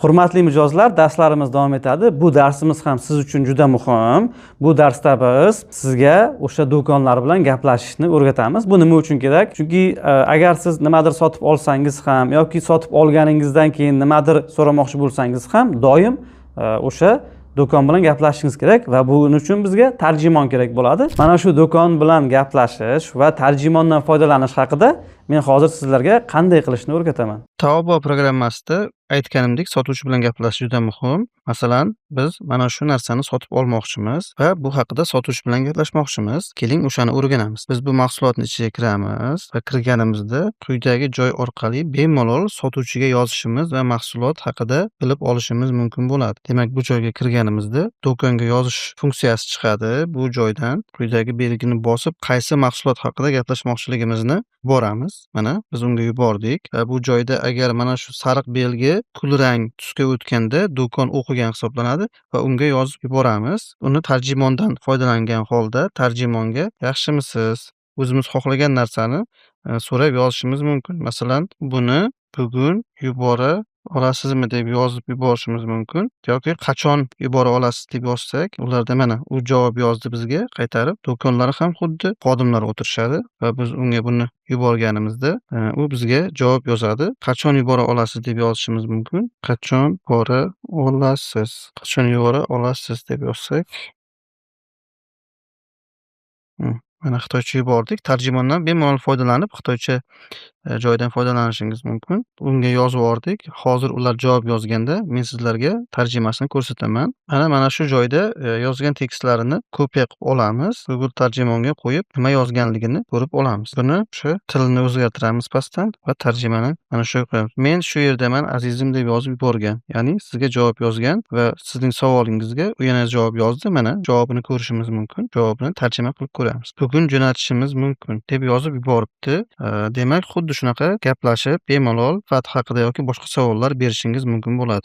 Hurmatli mijozlar, darslarimiz davom etadi. Bu darsimiz ham siz uchun juda muhim. Bu darsda biz sizga o'sha do'konlar bilan gaplashishni o'rgatamiz. Bu nima uchun kerak? Chunki agar siz nimadir sotib olsangiz ham yoki sotib olganingizdan keyin nimadir so'ramoqchi bo'lsangiz ham doim o'sha do'kon bilan gaplashishingiz kerak va buning uchun bizga tarjimon kerak bo'ladi. Mana shu do'kon bilan gaplashish va tarjimondan foydalanish haqida men hozir sizlarga qanday qilishni o'rgataman. Taobao programmasida aytganimdek, sotuvchi bilan gaplashish juda muhim. Masalan, biz mana shu narsani sotib olmoqchimiz va bu haqida sotuvchi bilan gaplashmoqchimiz. Keling, o'shani o'rganamiz. Biz bu mahsulotning ichiga kiramiz va kirganimizda quyidagi joy orqali bemalol sotuvchiga yozishimiz va mahsulot haqida bilib olishimiz mumkin bo'ladi. Demak, bu joyga kirganimizda do'konga yozish funksiyasi chiqadi. Bu joydan quyidagi belgini bosib, qaysi mahsulot haqida gaplashmoqchiligimizni boramiz. Mana biz unga yubordik va bu joyda agar mana shu sariq belgi kulrang tusga o'tganda do'kon o'qigan hisoblanadi va unga yozib yuboramiz. Uni tarjimondan foydalangan holda tarjimonga yaxshimisiz, o'zimiz xohlagan narsani so'rab yozishimiz mumkin. Masalan, buni bugun yubora olasizmi deb yozib yuborishimiz mumkin yoki qachon yubora olasiz deb yozsak, ularda mana u javob yozdi bizga qaytarib. Do'konlar ham xuddi xodimlar o'tirishadi va biz unga buni yuborganimizda u bizga javob yozadi. Qachon yubora olasiz deb yozishimiz mumkin. Qachon yubora olasiz? Qachon yubora olasiz deb yozsak, mana xitoycha yubordik. Tarjimondan bemalol foydalanib xitoycha joydan foydalanishingiz mumkin. Unga yozib yubordik. Hozir ular javob yozganda men sizlarga tarjimasini ko'rsataman. Mana shu joyda yozgan tekstlarini kopiya qilib olamiz. Google tarjimonga qo'yib, nima yozganligini ko'rib olamiz. Buni o'sha tilni o'zgartiramiz pastdan va tarjimani mana shu yerga qo'yamiz. Men shu yerdaman azizim deb yozib yuborgan. Ya'ni sizga javob yozgan va sizning savolingizga u yana javob yozdi. Mana javobini ko'rishimiz mumkin. Javobini tarjima qilib ko'ramiz. Bugun jo'natishimiz mumkin deb yozib yuboribdi. Demak, xuddi shunaqa gaplashib, bemalol fat haqida yoki boshqa savollar berishingiz mumkin bo'ladi.